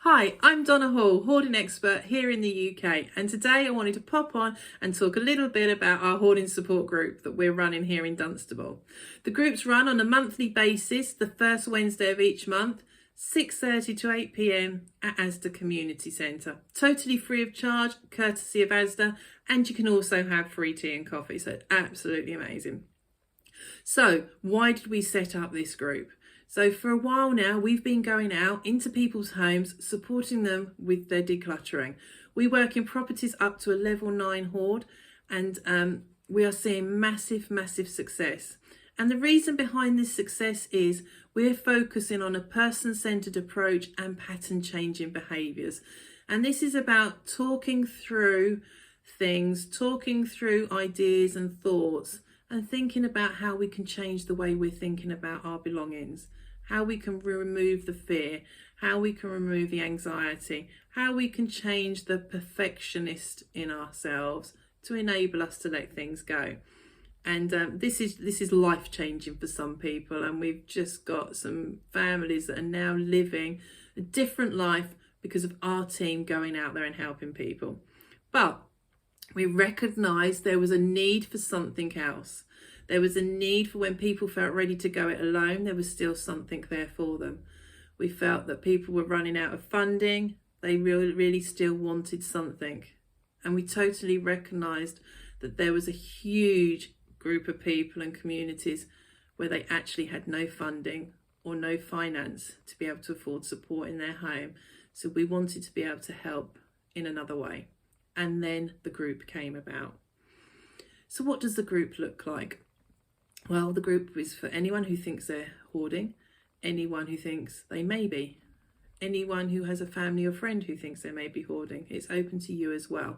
Hi, I'm Donna Hall, hoarding expert here in the UK, and today I wanted to pop on and talk a little bit about our hoarding support group that we're running here in Dunstable. The group's run on a monthly basis, the first Wednesday of each month, 6:30 to 8 p.m. at Asda Community Centre. Totally free of charge, courtesy of Asda, and you can also have free tea and coffee, so it's absolutely amazing. So, why did we set up this group? So for a while now, we've been going out into people's homes, supporting them with their decluttering. We work in properties up to a level 9 hoard, and we are seeing massive success. And the reason behind this success is we're focusing on a person-centered approach and pattern changing behaviours. And this is about talking through things, talking through ideas and thoughts, and thinking about how we can change the way we're thinking about our belongings, how we can remove the fear, how we can remove the anxiety, how we can change the perfectionist in ourselves to enable us to let things go. And this is life-changing for some people, and we've just got some families that are now living a different life because of our team going out there and helping people. But we recognised there was a need for something else. There was a need for when people felt ready to go it alone, there was still something there for them. We felt that people were running out of funding. They really still wanted something. And we totally recognised that there was a huge group of people and communities where they actually had no funding or no finance to be able to afford support in their home. So we wanted to be able to help in another way. And then the group came about. So what does the group look like? Well, the group is for anyone who thinks they're hoarding, anyone who thinks they may be, anyone who has a family or friend who thinks they may be hoarding. It's open to you as well.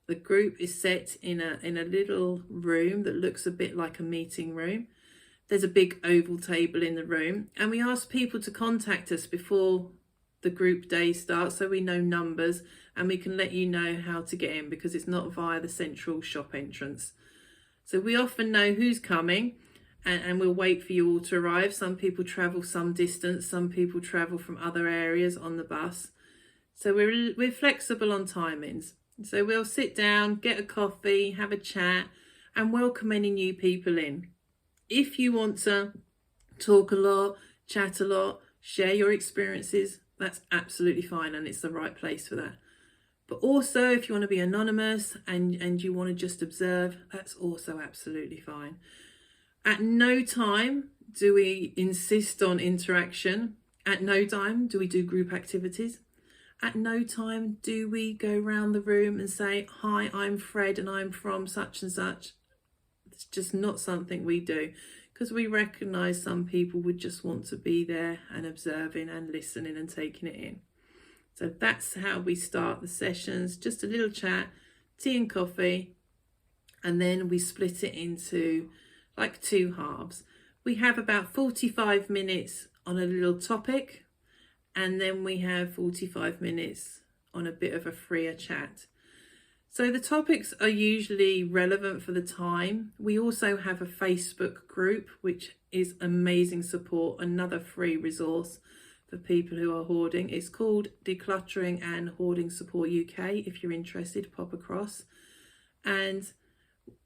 The group is set in a little room that looks a bit like a meeting room. There's a big oval table in the room, and we ask people to contact us before the group day starts so we know numbers and we can let you know how to get in, because it's not via the central shop entrance. So we often know who's coming, and we'll wait for you all to arrive. Some people travel some distance, some people travel from other areas on the bus. So we're flexible on timings. So we'll sit down, get a coffee, have a chat, and welcome any new people in. If you want to talk a lot, chat a lot, share your experiences, that's absolutely fine, and it's the right place for that. But also, if you want to be anonymous and you want to just observe, that's also absolutely fine. At no time do we insist on interaction. At no time do we do group activities. At no time do we go around the room and say, "Hi, I'm Fred and I'm from such and such." It's just not something we do, because we recognise some people would just want to be there and observing and listening and taking it in. So that's how we start the sessions, just a little chat, tea and coffee, and then we split it into like two halves. We have about 45 minutes on a little topic, and then we have 45 minutes on a bit of a freer chat. So the topics are usually relevant for the time. We also have a Facebook group, which is amazing support, another free resource for people who are hoarding. It's called Decluttering and Hoarding Support UK. If you're interested, pop across. And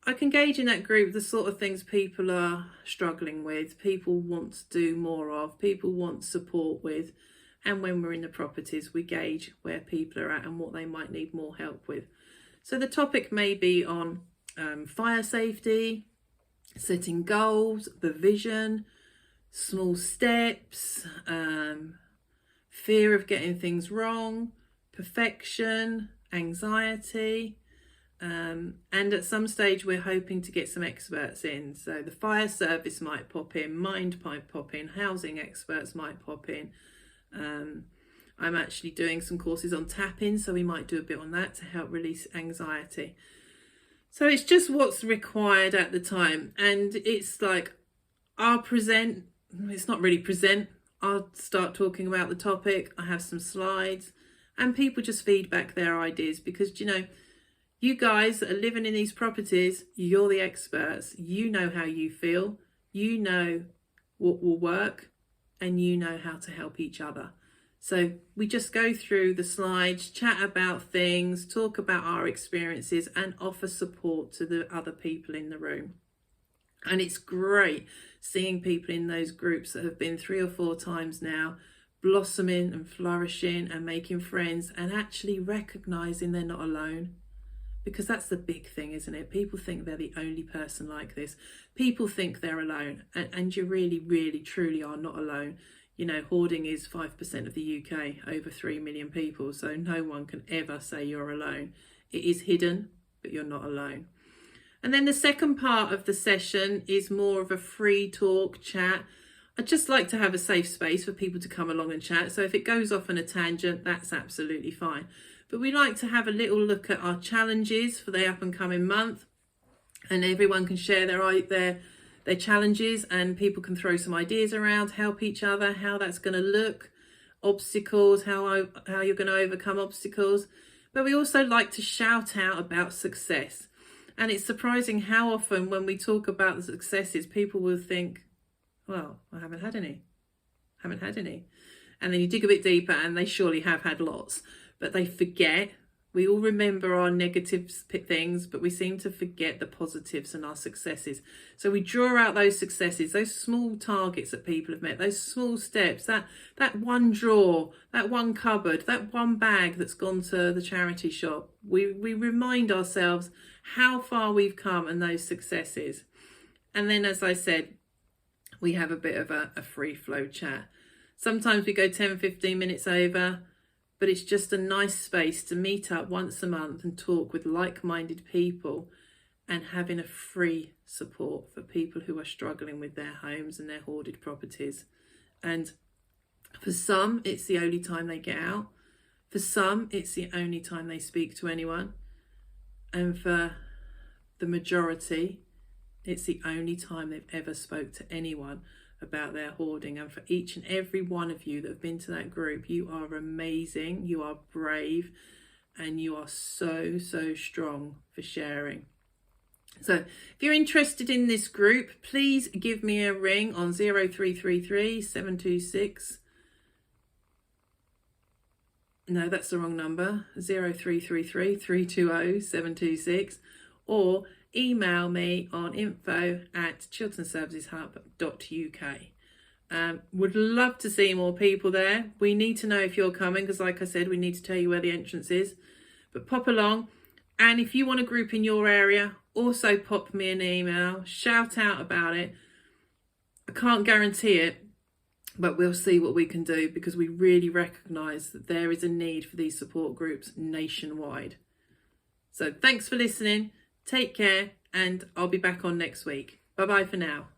I can gauge in that group the sort of things people are struggling with, people want to do more of, people want support with. And when we're in the properties, we gauge where people are at and what they might need more help with. So the topic may be on fire safety, setting goals, the vision, small steps, fear of getting things wrong, perfection, anxiety, and at some stage we're hoping to get some experts in. So the fire service might pop in, mind might pop in, housing experts might pop in. I'm actually doing some courses on tapping, so we might do a bit on that to help release anxiety. So it's just what's required at the time, and it's like it's not really present. I'll start talking about the topic. I have some slides and people just feedback their ideas, because, you guys that are living in these properties, you're the experts. You know how you feel. You know what will work, and you know how to help each other. So we just go through the slides, chat about things, talk about our experiences, and offer support to the other people in the room. And it's great seeing people in those groups that have been 3 or 4 times now, blossoming and flourishing and making friends, and actually recognizing they're not alone. Because that's the big thing, isn't it? People think they're the only person like this. People think they're alone, and you really, really, truly are not alone. You know, hoarding is 5% of the UK, over 3 million people, so no one can ever say you're alone. It is hidden, but you're not alone. And then the second part of the session is more of a free talk chat. I'd just like to have a safe space for people to come along and chat. So if it goes off on a tangent, that's absolutely fine. But we like to have a little look at our challenges for the up and coming month, and everyone can share their challenges, and people can throw some ideas around, help each other, how that's going to look, obstacles, how you're going to overcome obstacles. But we also like to shout out about success. And it's surprising how often when we talk about the successes, people will think, well, I haven't had any. And then you dig a bit deeper and they surely have had lots, but they forget. We all remember our negative things, but we seem to forget the positives and our successes. So we draw out those successes, those small targets that people have met, those small steps, that one drawer, that one cupboard, that one bag that's gone to the charity shop. We remind ourselves how far we've come and those successes. And then, as I said, we have a bit of a free flow chat. Sometimes we go 10, 15 minutes over, but it's just a nice space to meet up once a month and talk with like-minded people, and having a free support for people who are struggling with their homes and their hoarded properties. And for some, it's the only time they get out. For some, it's the only time they speak to anyone. And for the majority, it's the only time they've ever spoke to anyone about their hoarding. And for each and every one of you that have been to that group, you are amazing, you are brave, and you are so, so strong for sharing. So if you're interested in this group, please give me a ring on 0333 726. No, that's the wrong number. 0333 320 726, or email me on info@chilternserviceshub.uk. Would love to see more people there. We need to know if you're coming, because like I said, we need to tell you where the entrance is. But pop along, and if you want a group in your area, also pop me an email, shout out about it. I can't guarantee it, but we'll see what we can do, because we really recognise that there is a need for these support groups nationwide. So thanks for listening, take care, and I'll be back on next week. Bye bye for now.